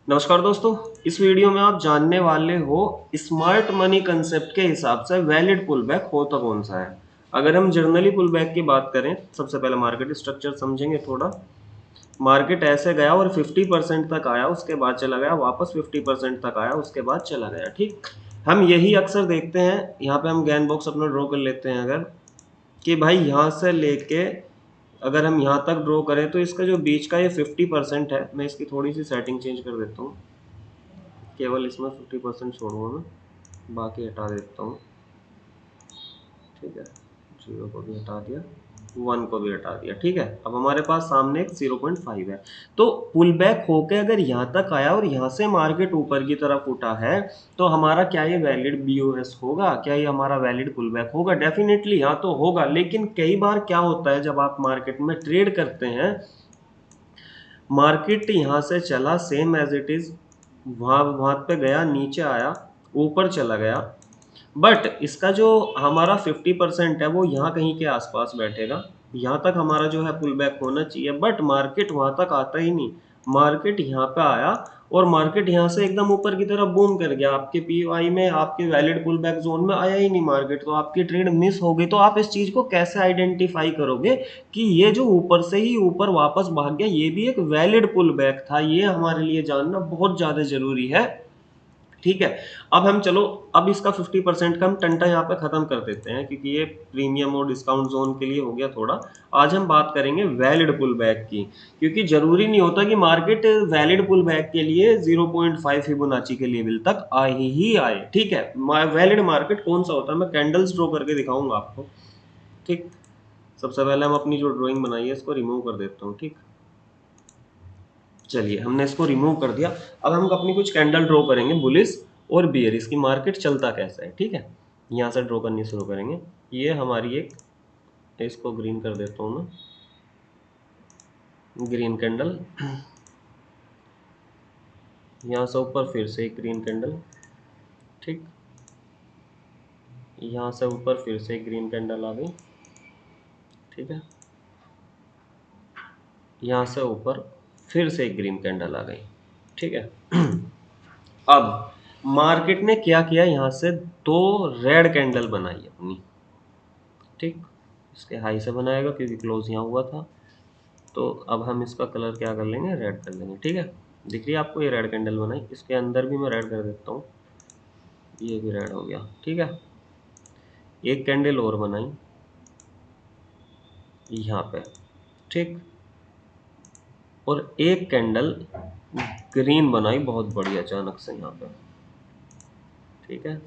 नमस्कार दोस्तों। इस वीडियो में आप जानने वाले हो स्मार्ट मनी कंसेप्ट के हिसाब से वैलिड पुलबैक होता कौन सा है। अगर हम जर्नली पुलबैक की बात करें, सबसे पहले मार्केट स्ट्रक्चर समझेंगे थोड़ा। मार्केट ऐसे गया और 50% तक आया, उसके बाद चला गया, वापस 50% तक आया, उसके बाद चला गया। ठीक, हम यही अक्सर देखते हैं। यहाँ पे हम गैन बॉक्स अपना ड्रॉ कर लेते हैं अगर, कि भाई यहाँ से लेके अगर हम यहाँ तक ड्रॉ करें तो इसका जो बीच का ये 50% है। मैं इसकी थोड़ी सी सेटिंग चेंज कर देता हूँ, केवल इसमें 50% छोड़ूंगा मैं, बाकी हटा देता हूँ। ठीक है, 0 को भी हटा दिया, 1 को भी हटा दिया। ठीक है, अब हमारे पास सामने एक 0.5 है। तो पुल बैक होके अगर यहाँ तक आया और यहाँ से मार्केट ऊपर की तरफ उठा है, तो हमारा क्या ये वैलिड बीओएस होगा? क्या ये हमारा वैलिड पुल बैक होगा? डेफिनेटली यहाँ तो होगा। लेकिन कई बार क्या होता है, जब आप मार्केट में ट्रेड करते हैं, मार्केट यहाँ से चला सेम एज इट इज, वहां पे गया, नीचे आया, ऊपर चला गया, बट इसका जो हमारा 50% है वो यहाँ कहीं के आसपास बैठेगा। यहाँ तक हमारा जो है पुल बैक होना चाहिए, बट मार्केट वहां तक आता ही नहीं। मार्केट यहाँ पे आया और मार्केट यहाँ से एकदम ऊपर की तरफ बूम कर गया, आपके पीवाई में, आपके वैलिड पुल बैक जोन में आया ही नहीं मार्केट, तो आपकी ट्रेड मिस हो गई। तो आप इस चीज को कैसे आइडेंटिफाई करोगे कि ये जो ऊपर से ही ऊपर वापस भाग गया, ये भी एक वैलिड पुल बैक था? ये हमारे लिए जानना बहुत ज्यादा जरूरी है। ठीक है, अब हम चलो, अब इसका 50% का हम टंटा यहाँ पे खत्म कर देते हैं, क्योंकि ये प्रीमियम और डिस्काउंट जोन के लिए हो गया थोड़ा। आज हम बात करेंगे वैलिड पुल बैक की, क्योंकि जरूरी नहीं होता कि मार्केट वैलिड पुल बैक के लिए 0.5 फिबोनाची के लेवल तक आए ही आए। ठीक है, वैलिड मार्केट कौन सा होता है, मैं कैंडल्स ड्रॉ करके दिखाऊंगा आपको। ठीक, सबसे पहले हम अपनी जो ड्राइंग बनाई है इसको रिमूव कर देता हूँ। ठीक, चलिए हमने इसको रिमूव कर दिया। अब हम अपनी कुछ कैंडल ड्रॉ करेंगे, बुलिश और बियर, इसकी मार्केट चलता कैसा है। ठीक है, यहाँ से ड्रॉ करनी शुरू करेंगे। ये हमारी एक, इसको ग्रीन कर देता हूँ मैं, ग्रीन कैंडल। यहाँ से ऊपर फिर से एक ग्रीन कैंडल। ठीक, यहाँ से ऊपर फिर से एक ग्रीन कैंडल आ गई। ठीक है, यहाँ से ऊपर फिर से एक ग्रीन कैंडल आ गई। ठीक है, अब मार्केट ने क्या किया, यहाँ से दो रेड कैंडल बनाई अपनी। ठीक, इसके हाई से बनाएगा क्योंकि क्लोज यहाँ हुआ था। तो अब हम इसका कलर क्या कर लेंगे, रेड कर लेंगे। ठीक है, दिख रही है आपको ये रेड कैंडल बनाई, इसके अंदर भी मैं रेड कर देता हूँ, ये भी रेड हो गया। ठीक है, एक कैंडल और बनाई यहाँ पे। ठीक, और एक कैंडल ग्रीन बनाई बहुत बड़ी अचानक से यहाँ पे। ठीक है,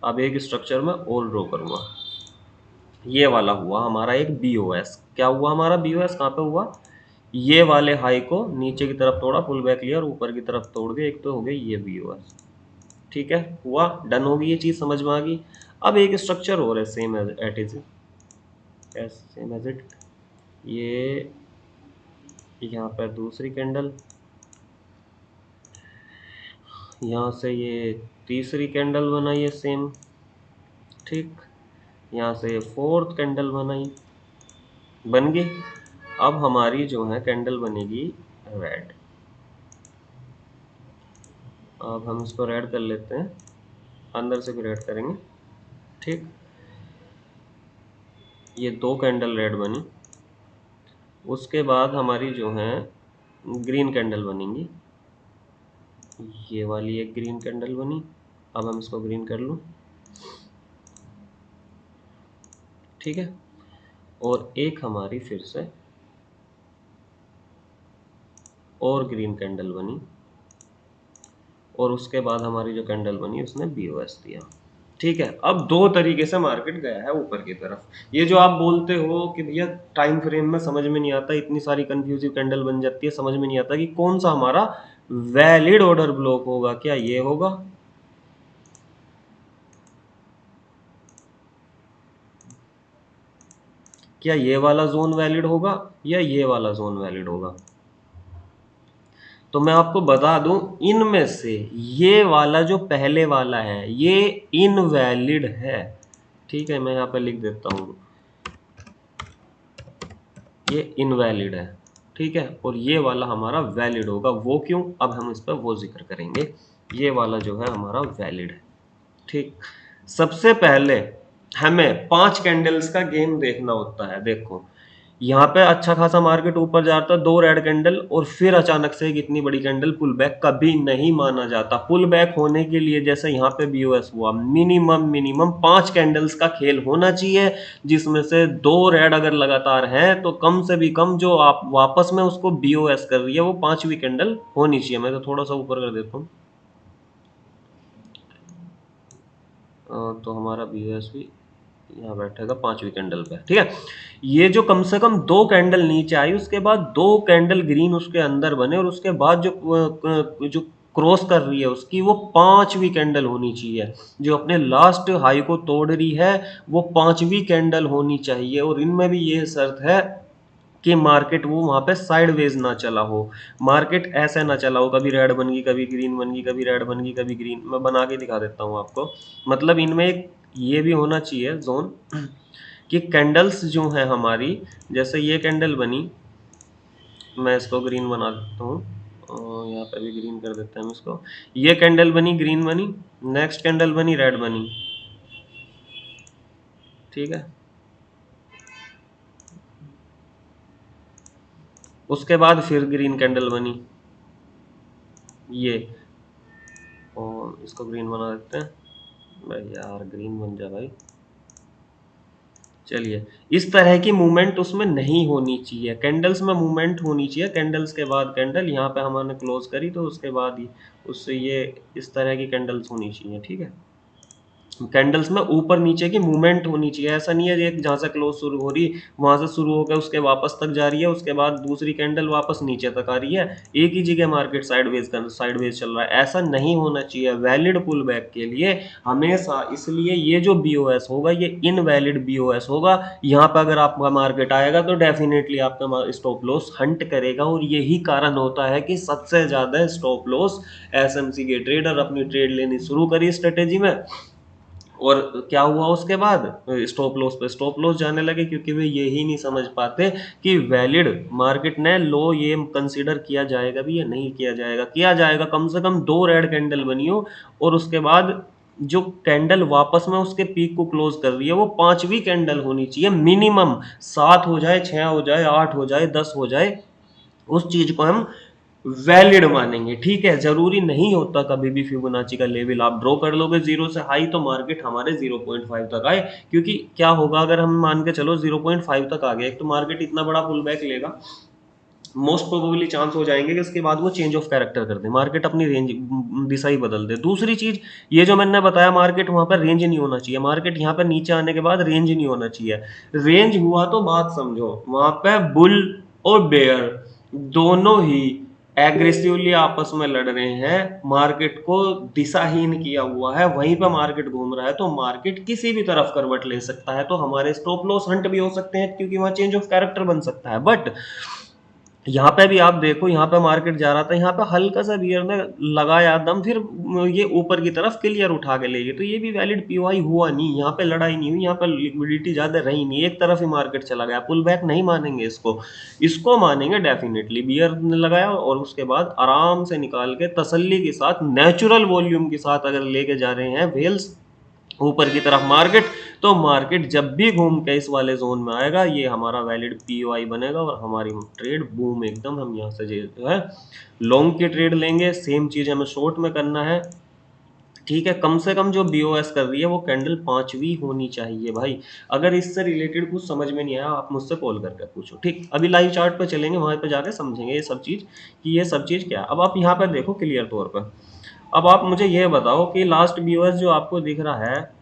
अब एक स्ट्रक्चर में और ड्रॉ करूंगा। ये वाला हुआ हमारा एक बीओएस। क्या हुआ हमारा बीओएस, कहाँ पे हुआ? ये वाले हाई को नीचे की तरफ तोड़ा, पुल बैक लिया और ऊपर की तरफ तोड़ के एक तो हो गई ये बीओएस। ठीक है, हुआ, डन होगी, ये चीज समझ में आ गई। अब एक स्ट्रक्चर और है same as it is, same as it, ये यहाँ पर दूसरी कैंडल, यहाँ से ये तीसरी कैंडल बनाई है सेम। ठीक, यहाँ से ये फोर्थ कैंडल बनाई, बन गई। अब हमारी जो है कैंडल बनेगी रेड। अब हम इसको रेड कर लेते हैं, अंदर से भी रेड करेंगे। ठीक, ये दो कैंडल रेड बनी, उसके बाद हमारी जो है ग्रीन कैंडल बनेंगी। ये वाली एक ग्रीन कैंडल बनी, अब हम इसको ग्रीन कर लूँ। ठीक है, और एक हमारी फिर से और ग्रीन कैंडल बनी, और उसके बाद हमारी जो कैंडल बनी उसने बीओएस दिया। ठीक है, अब दो तरीके से मार्केट गया है ऊपर की तरफ। ये जो आप बोलते हो कि भैया टाइम फ्रेम में समझ में नहीं आता, इतनी सारी कंफ्यूजिव कैंडल बन जाती है, समझ में नहीं आता कि कौन सा हमारा वैलिड ऑर्डर ब्लॉक होगा। क्या ये होगा? क्या ये वाला जोन वैलिड होगा या ये वाला जोन वैलिड होगा? तो मैं आपको बता दूं, इनमें से ये वाला जो पहले वाला है ये इनवैलिड है। ठीक है, मैं यहाँ पे लिख देता हूँ, ये इनवैलिड है। ठीक है, और ये वाला हमारा वैलिड होगा। वो क्यों, अब हम इस पर वो जिक्र करेंगे। ये वाला जो है हमारा वैलिड है। ठीक, सबसे पहले हमें 5 कैंडल्स का गेम देखना होता है। देखो यहाँ पे अच्छा खासा मार्केट ऊपर जाता है, 2 रेड कैंडल और फिर अचानक से एक इतनी बड़ी कैंडल पुल बैक कभी नहीं माना जाता। पुल बैक होने के लिए जैसे यहाँ पे बीओएस हुआ, मिनिमम 5 कैंडल्स का खेल होना चाहिए, जिसमें से 2 रेड अगर लगातार हैं तो कम से भी कम जो आप वापस में उसको बीओएस कर रही है वो 5वीं कैंडल होनी चाहिए। मैं तो थोड़ा सा ऊपर कर देता हूँ, तो हमारा बीओएस भी यहाँ बैठेगा 5वीं कैंडल पे। ठीक है, ये जो कम से कम 2 कैंडल नीचे आई, उसके बाद 2 कैंडल ग्रीन उसके अंदर बने, और उसके बाद जो क्रॉस कर रही है उसकी वो 5वीं कैंडल होनी चाहिए। जो अपने लास्ट हाई को तोड़ रही है वो 5वीं कैंडल होनी चाहिए। और इनमें भी ये शर्त है कि मार्केट वो वहां पे साइडवेज ना चला हो, मार्केट ऐसे ना चला हो, कभी रेड बन गई कभी ग्रीन बन गई, कभी रेड बन गई कभी ग्रीन। मैं बना के दिखा देता हूँ आपको। मतलब इनमें एक ये भी होना चाहिए जोन कि कैंडल्स जो है हमारी, जैसे ये कैंडल बनी, मैं इसको ग्रीन बना देता हूँ, यहाँ पे भी ग्रीन कर देते हैं हम इसको। ये कैंडल बनी, ग्रीन बनी, नेक्स्ट कैंडल बनी, रेड बनी। ठीक है, उसके बाद फिर ग्रीन कैंडल बनी ये, और इसको ग्रीन बना देते हैं। भाई यार ग्रीन बन जा भाई। चलिए, इस तरह की मूवमेंट उसमें नहीं होनी चाहिए, कैंडल्स में मूवमेंट होनी चाहिए। कैंडल्स के बाद कैंडल, यहाँ पे हमने क्लोज करी तो उसके बाद ही उससे ये इस तरह की कैंडल्स होनी चाहिए। ठीक है, कैंडल्स में ऊपर नीचे की मूवमेंट होनी चाहिए। ऐसा नहीं है एक जहां से क्लोज शुरू हो रही वहां से शुरू होकर उसके वापस तक जा रही है, उसके बाद दूसरी कैंडल वापस नीचे तक आ रही है, एक ही जगह मार्केट साइडवेज चल रहा है। ऐसा नहीं होना चाहिए वैलिड पुल बैक के लिए हमेशा। इसलिए ये जो बीओएस होगा ये इनवैलिड बीओएस होगा। यहाँ पर अगर आपका मार्केट आएगा तो डेफिनेटली आपका स्टॉप लॉस हंट करेगा, और यही कारण होता है कि सबसे ज्यादा स्टॉप लॉस एसएमसी के ट्रेडर अपनी ट्रेड लेनी शुरू करी स्ट्रेटेजी में। और क्या हुआ उसके बाद, स्टॉप लॉस पे स्टॉप लॉस जाने लगे, क्योंकि वे यही नहीं समझ पाते कि वैलिड मार्केट ने लो ये कंसीडर किया जाएगा भी या नहीं किया जाएगा। किया जाएगा, कम से कम 2 रेड कैंडल बनी हो, और उसके बाद जो कैंडल वापस में उसके पीक को क्लोज कर रही है वो 5वीं कैंडल होनी चाहिए मिनिमम। 7 हो जाए, 6 हो जाए, 8 हो जाए, 10 हो जाए, उस चीज को हम वैलिड मानेंगे। ठीक है, जरूरी नहीं होता कभी भी फिबोनाची का लेवल आप ड्रॉ कर लोगे जीरो से हाई तो मार्केट हमारे 0.5 तक आए। क्योंकि क्या होगा अगर हम मान के चलो 0.5 तक आ गया, एक तो मार्केट इतना बड़ा पुल बैक लेगा, मोस्ट प्रोबेबली चांस हो जाएंगे कि उसके बाद वो चेंज ऑफ कैरेक्टर कर दे, मार्केट अपनी रेंज दिशा ही बदल दे। दूसरी चीज, ये जो मैंने बताया मार्केट वहां पर रेंज नहीं होना चाहिए, मार्केट यहाँ पर नीचे आने के बाद रेंज नहीं होना चाहिए। रेंज हुआ तो बात समझो, वहां पे बुल और बेयर दोनों ही एग्रेसिवली आपस में लड़ रहे हैं, मार्केट को दिशाहीन किया हुआ है, वहीं पे मार्केट घूम रहा है, तो मार्केट किसी भी तरफ करवट ले सकता है। तो हमारे स्टॉप लॉस हंट भी हो सकते हैं, क्योंकि वहां चेंज ऑफ कैरेक्टर बन सकता है। बट यहाँ पे भी आप देखो, यहाँ पे मार्केट जा रहा था, यहाँ पे हल्का सा बियर ने लगाया दम, फिर ये ऊपर की तरफ क्लियर उठा के ले गए, तो ये भी वैलिड पीओआई हुआ नहीं। यहाँ पे लड़ाई नहीं हुई, यहाँ पे लिक्विडिटी ज्यादा रही नहीं, एक तरफ ही मार्केट चला गया। पुल बैक नहीं मानेंगे इसको, इसको मानेंगे डेफिनेटली। बियर ने लगाया और उसके बाद आराम से निकाल के तसल्ली के साथ नेचुरल वॉल्यूम के साथ अगर लेके जा रहे हैं वेल्स ऊपर की तरफ मार्केट, तो मार्केट जब भी घूम के इस वाले जोन में आएगा ये हमारा वैलिड पीओआई बनेगा, और हमारी ट्रेड बूम एकदम। हम यहाँ से जो है लॉन्ग की ट्रेड लेंगे, सेम चीज हमें शॉर्ट में करना है। ठीक है, कम से कम जो बीओएस कर रही है वो कैंडल 5वीं होनी चाहिए भाई। अगर इससे रिलेटेड कुछ समझ में नहीं आया आप मुझसे कॉल करके पूछो। ठीक, अभी लाइव चार्ट पे चलेंगे, वहां पे जाके समझेंगे ये सब चीज कि ये सब चीज क्या है। अब आप यहाँ पे देखो क्लियर तौर पर, अब आप मुझे ये बताओ कि लास्ट बीओएस जो आपको दिख रहा है,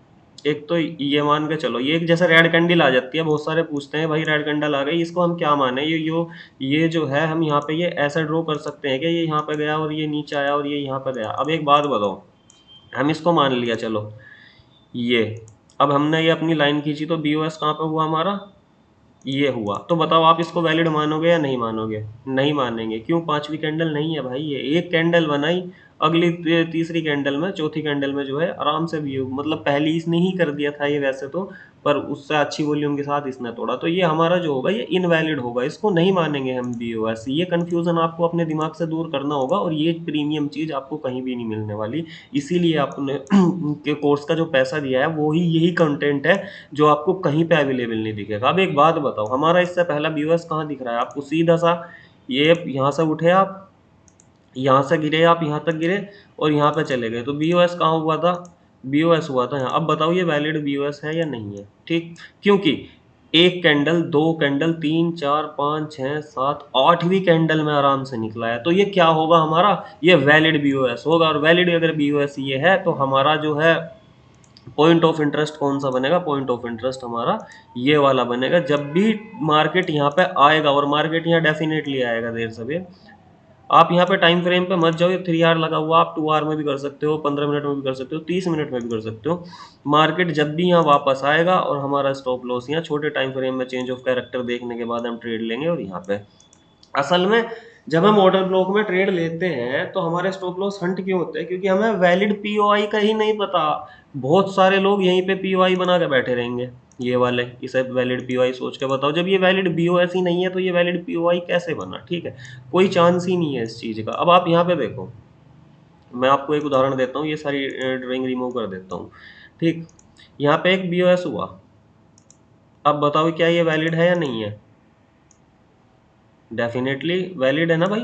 एक तो ये मान के चलो, ये एक जैसे रेड कैंडल आ जाती है, बहुत सारे पूछते हैं भाई रेड कैंडल आ गई इसको हम क्या माने, ये जो है हम यहाँ पे ये ऐसा ड्रॉ कर सकते हैं कि ये यहाँ पे गया और ये नीचे आया और ये यहाँ पे गया। अब एक बात बताओ, हम इसको मान लिया चलो ये, अब हमने ये अपनी लाइन खींची तो बीओएस कहाँ पे हुआ हमारा, ये हुआ। तो बताओ आप इसको वैलिड मानोगे या नहीं मानोगे? नहीं मानेंगे। क्यों? 5वीं कैंडल नहीं है भाई, ये एक कैंडल बनाई, अगली तीसरी कैंडल में, चौथी कैंडल में जो है आराम से भी, मतलब पहली इसने ही कर दिया था ये वैसे तो, पर उससे अच्छी वॉल्यूम के साथ इसने तोड़ा, तो ये हमारा जो होगा ये इनवैलिड होगा, इसको नहीं मानेंगे हम बीओएस। ये कंफ्यूजन आपको अपने दिमाग से दूर करना होगा, और ये प्रीमियम चीज आपको कहीं भी नहीं मिलने वाली। इसीलिए आपने के कोर्स का जो पैसा दिया है वो ही यही कंटेंट है जो आपको कहीं पे अवेलेबल नहीं दिखेगा। अब एक बात बताओ, हमारा इससे पहला बीओएस कहाँ दिख रहा है आपको? सीधा सा ये यहाँ से उठे आप, यहाँ से गिरे आप, यहाँ तक गिरे और यहाँ पे चले गए, तो बीओएस कहाँ हुआ था? बीओएस हुआ था यहाँ। अब बताओ ये वैलिड बीओएस है या नहीं है? ठीक, क्योंकि एक कैंडल, दो कैंडल, तीन, चार, पाँच, छः, सात, आठवीं कैंडल में आराम से निकला है, तो ये क्या होगा हमारा? ये वैलिड बीओएस होगा। और वैलिड अगर बीओएस ये है तो हमारा जो है पॉइंट ऑफ इंटरेस्ट कौन सा बनेगा? पॉइंट ऑफ इंटरेस्ट हमारा ये वाला बनेगा। जब भी मार्केट यहाँ पे आएगा, और मार्केट यहाँ डेफिनेटली आएगा देर सवेर, आप यहाँ पे टाइम फ्रेम पे मत जाओ, ये 3 आवर लगा हुआ, आप 2 आवर में भी कर सकते हो, 15 मिनट में भी कर सकते हो, 30 मिनट में भी कर सकते हो। मार्केट जब भी यहाँ वापस आएगा और हमारा स्टॉप लॉस यहाँ छोटे टाइम फ्रेम में चेंज ऑफ कैरेक्टर देखने के बाद हम ट्रेड लेंगे। और यहाँ पे असल में जब हम ऑर्डर ब्लॉक में ट्रेड लेते हैं तो हमारे स्टॉप लॉस हंट क्यों होते हैं? क्योंकि हमें वैलिड पीओआई का ही नहीं पता। बहुत सारे लोग यहीं पे पीओआई बना के बैठे रहेंगे, ये वाले, इसे वैलिड पीओआई सोच के बताओ। जब ये वैलिड बीओएस ही नहीं है तो ये वैलिड पीओआई कैसे बना? ठीक है, कोई चांस ही नहीं है इस चीज़ का। अब आप यहाँ पे देखो, मैं आपको एक उदाहरण देता हूँ, ये सारी ड्राइंग रिमूव कर देता हूँ। ठीक, यहाँ पे एक बीओएस हुआ, अब बताओ क्या ये वैलिड है या नहीं है? डेफिनेटली वैलिड है ना भाई,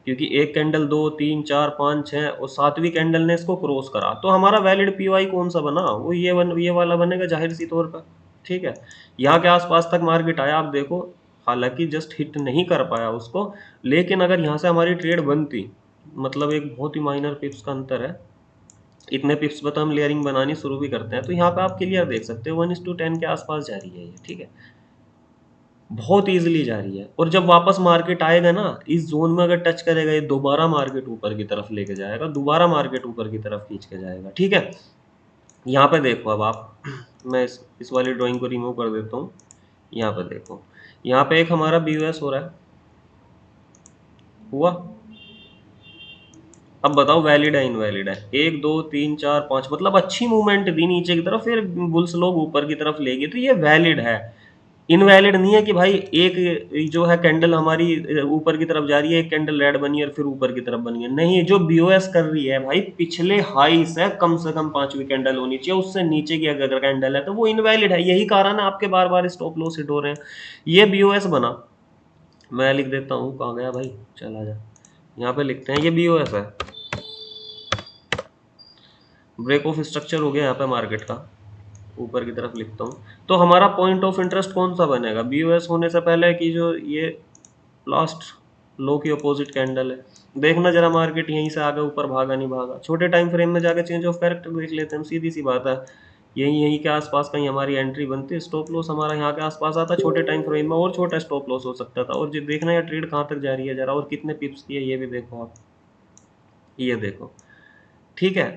क्योंकि एक कैंडल, दो, तीन, चार, पाँच, छः और सातवीं कैंडल ने इसको क्रॉस करा, तो हमारा वैलिड पीओआई कौन सा बना? वो ये वाला बनेगा जाहिर सी तौर पर। ठीक है, यहाँ के आसपास तक मार्केट आया, आप देखो, हालांकि जस्ट हिट नहीं कर पाया उसको, लेकिन अगर यहाँ से हमारी ट्रेड बनती, मतलब एक बहुत ही माइनर पिप्स का अंतर है, इतने पिप्स पर तो हम लेयरिंग बनानी शुरू भी करते हैं, तो यहाँ पे आप क्लियर देख सकते हो 1:10 के आसपास जा रही है ये। ठीक है, बहुत ईजिली जा रही है, और जब वापस मार्केट आएगा ना, इस जोन में अगर टच करेगा, ये दोबारा मार्केट ऊपर की तरफ लेके जाएगा, दोबारा मार्केट ऊपर की तरफ खींच के जाएगा। ठीक है, यहाँ पे देखो, अब आप मैं इस वाली ड्राइंग को रिमूव कर देता हूँ। यहाँ पे देखो, यहाँ पे एक हमारा बीओएस हो रहा है, हुआ। अब बताओ वैलिड है इनवैलिड है? एक, दो, तीन, चार, पाँच, मतलब अच्छी मूवमेंट दी नीचे की तरफ, फिर बुल्स लोग ऊपर की तरफ ले गए, तो ये वैलिड है। इनवैलिड नहीं है कि भाई एक जो है कैंडल हमारी ऊपर की तरफ जा रही है, एक कैंडल रेड बनी है और फिर ऊपर की तरफ बनी है, नहीं। जो बीओएस कर रही है भाई, पिछले हाई से कम पांचवी कैंडल होनी चाहिए, उससे नीचे की अगर कैंडल है तो वो इनवैलिड है। यही कारण है आपके बार बार स्टॉप लॉस हिट हो रहे हैं। ये बीओएस बना, मैं लिख देता हूँ, कहाँ गया भाई, चला जा, यहाँ पे लिखते हैं, ये बीओएस है, ब्रेक ऑफ स्ट्रक्चर हो गया यहाँ पे मार्केट का, ऊपर की तरफ लिखता हूँ। तो हमारा पॉइंट ऑफ इंटरेस्ट कौन सा बनेगा? बीओएस होने से पहले की जो ये लास्ट लो की अपोजिट कैंडल है। देखना जरा मार्केट यहीं से आगे ऊपर भागा नहीं भागा। छोटे टाइम फ्रेम में जाकर चेंज ऑफ कैरेक्टर देख लेते हैं हम, सीधी सी बात है। यहीं यहीं के आसपास कहीं हमारी एंट्री बनती है, स्टॉप लॉस हमारा यहाँ के आसपास आता, छोटे टाइम फ्रेम में और छोटा स्टॉप लॉस हो सकता था। और जो देखना है ट्रेड कहाँ तक जा रही है जरा, और कितने पिप्स की है ये भी देखो आप, ये देखो। ठीक है,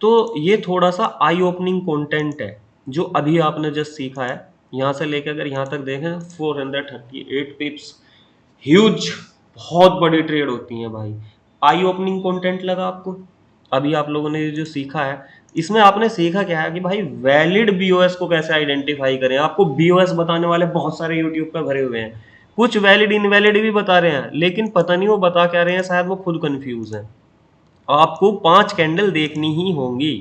तो ये थोड़ा सा आई ओपनिंग कंटेंट है जो अभी आपने जस्ट सीखा है। यहाँ से लेकर अगर यहाँ तक देखें 438 पिप्स, ह्यूज, बहुत बड़ी ट्रेड होती है भाई। आई ओपनिंग कंटेंट लगा आपको? अभी आप लोगों ने जो सीखा है, इसमें आपने सीखा क्या है कि भाई वैलिड बीओएस को कैसे आइडेंटिफाई करें। आपको बीओएस बताने वाले बहुत सारे यूट्यूब पे भरे हुए हैं, कुछ वैलिड इनवैलिड भी बता रहे हैं, लेकिन पता नहीं वो बता क्या रहे हैं, शायद वो खुद कंफ्यूज है। आपको 5 कैंडल देखनी ही होंगी।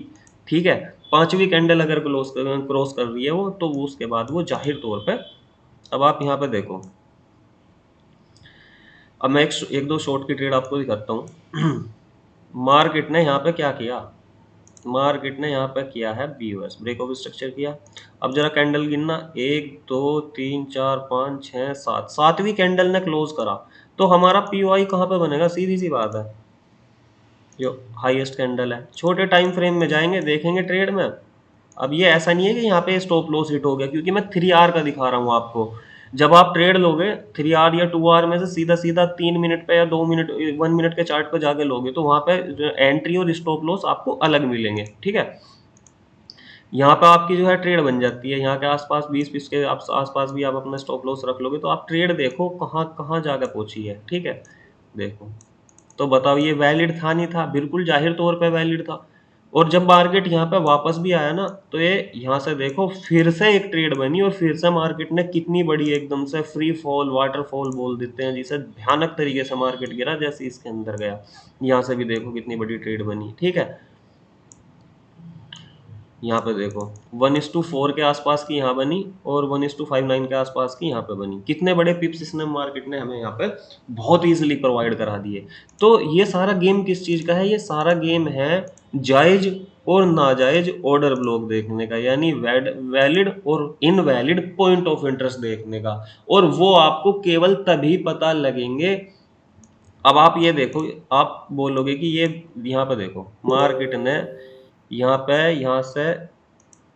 ठीक है, पांचवी कैंडल अगर क्रॉस कर रही है वो, तो वो उसके बाद वो जाहिर तौर पे, अब आप यहाँ पे देखो, अब मैं एक दो शॉर्ट की ट्रेड आपको दिखाता हूँ। मार्केट ने यहाँ पे क्या किया? मार्केट ने यहाँ पे किया है बीओएस, ब्रेक ऑफ स्ट्रक्चर किया। अब जरा कैंडल गिनना, एक, दो, तीन, चार, पाँच, छः, सात, सातवीं कैंडल ने क्लोज करा, तो हमारा पीओआई कहाँ पे बनेगा? सीधी सी बात है, जो हाईएस्ट कैंडल है। छोटे टाइम फ्रेम में जाएंगे, देखेंगे ट्रेड में। अब ये ऐसा नहीं है कि यहाँ पे स्टॉप लॉस हिट हो गया, क्योंकि मैं 3 आवर का दिखा रहा हूँ आपको। जब आप ट्रेड लोगे 3 आवर या 2 आवर में से सीधा सीधा 3 मिनट पे या 2 मिनट, 1 मिनट के चार्ट पे जाके लोगे, तो वहाँ पे एंट्री और स्टॉप लॉस आपको अलग मिलेंगे। ठीक है, यहाँ पे आपकी जो है ट्रेड बन जाती है, यहाँ के आसपास 20 20 के आसपास भी आप अपना स्टॉप लॉस रख लोगे, तो आप ट्रेड देखो कहाँ कहाँ जाकर पहुंची है। ठीक है, देखो तो बताओ ये वैलिड था नहीं था? बिल्कुल जाहिर तौर पे वैलिड था। और जब मार्केट यहाँ पे वापस भी आया ना, तो ये यहाँ से देखो फिर से एक ट्रेड बनी और फिर से मार्केट ने कितनी बड़ी एकदम से फ्री फॉल, वाटरफॉल बोल देते हैं जिसे, भयानक तरीके से मार्केट गिरा जैसे इसके अंदर गया। यहाँ से भी देखो कितनी बड़ी ट्रेड बनी, ठीक है। यहाँ पे देखो 1:4 के आसपास की यहाँ बनी और 1:59 के आसपास की यहाँ पे बनी। कितने बड़े पिप्स इसने मार्केट ने हमें यहाँ पे बहुत इजीली प्रोवाइड करा दिए। तो ये सारा गेम किस चीज़ का है? ये सारा गेम है जायज और नाजायज ऑर्डर ब्लॉक देखने का, यानी वैलिड और इनवैलिड पॉइंट ऑफ इंटरेस्ट देखने का। और वो आपको केवल तभी पता लगेंगे। अब आप ये देखो, आप बोलोगे कि ये यहाँ पे देखो मार्केट ने यहाँ पे यहाँ से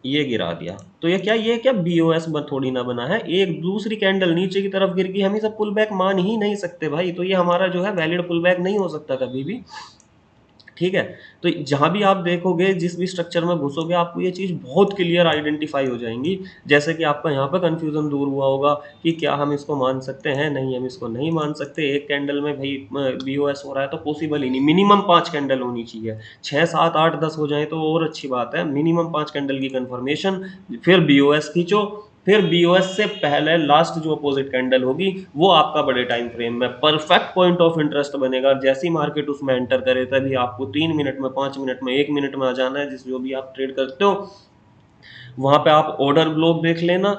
ये गिरा दिया, तो ये क्या बीओएस थोड़ी ना बना है। एक दूसरी कैंडल नीचे की तरफ गिर गई, हम इसे पुल बैक मान ही नहीं सकते भाई। तो ये हमारा जो है वैलिड पुल बैक नहीं हो सकता कभी भी, ठीक है। तो जहां भी आप देखोगे, जिस भी स्ट्रक्चर में घुसोगे, आपको ये चीज़ बहुत क्लियर आइडेंटिफाई हो जाएंगी। जैसे कि आपका यहाँ पर कंफ्यूजन दूर हुआ होगा कि क्या हम इसको मान सकते हैं, नहीं हम इसको नहीं मान सकते। एक कैंडल में भाई बीओएस हो रहा है तो पॉसिबल ही नहीं, मिनिमम 5 कैंडल होनी चाहिए। 6 7 8 10 हो जाए तो और अच्छी बात है, मिनिमम 5 कैंडल की कंफर्मेशन, फिर बीओएस खींचो। फिर बीओएस से पहले लास्ट जो अपोजिट कैंडल होगी वो आपका बड़े टाइम फ्रेम में परफेक्ट पॉइंट ऑफ इंटरेस्ट बनेगा। जैसी मार्केट उसमें एंटर करे तभी आपको 3 मिनट में, 5 मिनट में, 1 मिनट में आ जाना है, जिस जो भी आप ट्रेड करते हो। वहां पे आप ऑर्डर ब्लॉक देख लेना।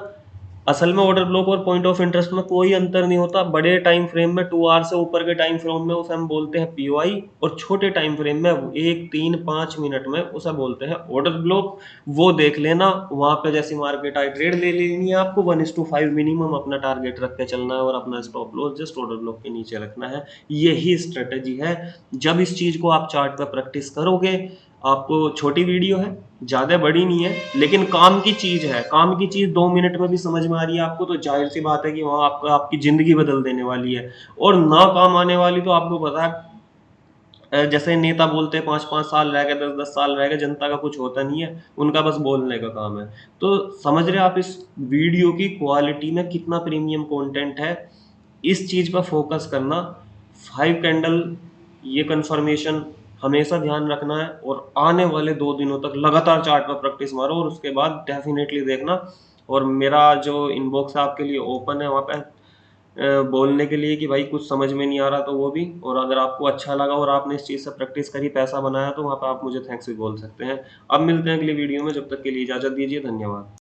असल में ऑर्डर ब्लॉक और पॉइंट ऑफ इंटरेस्ट में कोई अंतर नहीं होता। बड़े टाइम फ्रेम में 2 आवर से ऊपर के टाइम फ्रेम में उसे हम बोलते हैं पीओआई, और छोटे टाइम फ्रेम में 1 3 5 मिनट में उसे बोलते हैं ऑर्डर ब्लॉक। वो देख लेना, वहां पे जैसी मार्केट आई ट्रेड ले लेनी है आपको। 1:5 मिनिमम अपना टारगेट रख के चलना है और अपना stop loss just order block के नीचे रखना है। यही स्ट्रेटेजी है। जब इस चीज को आप चार्ट पे प्रैक्टिस करोगे, आपको छोटी वीडियो है, ज़्यादा बड़ी नहीं है, लेकिन काम की चीज़ है। काम की चीज़ 2 मिनट में भी समझ में आ रही है आपको, तो जाहिर सी बात है कि वहाँ आपका आपकी ज़िंदगी बदल देने वाली है। और ना काम आने वाली तो आपको पता है, जैसे नेता बोलते हैं 5 5 साल रह गए, 10 10 साल रह गए, जनता का कुछ होता नहीं है, उनका बस बोलने का काम है। तो समझ रहे आप इस वीडियो की क्वालिटी में कितना प्रीमियम कंटेंट है? इस चीज़ पर फोकस करना। 5 कैंडल ये कंफर्मेशन हमेशा ध्यान रखना है, और आने वाले 2 दिनों तक लगातार चार्ट पर प्रैक्टिस मारो, और उसके बाद डेफिनेटली देखना। और मेरा जो इनबॉक्स है आपके लिए ओपन है, वहाँ पे बोलने के लिए कि भाई कुछ समझ में नहीं आ रहा तो वो भी। और अगर आपको अच्छा लगा और आपने इस चीज़ से प्रैक्टिस करी, पैसा बनाया, तो वहाँ पे आप मुझे थैंक्स भी बोल सकते हैं। अब मिलते हैं अगली वीडियो में, जब तक के लिए इजाज़त दीजिए, धन्यवाद।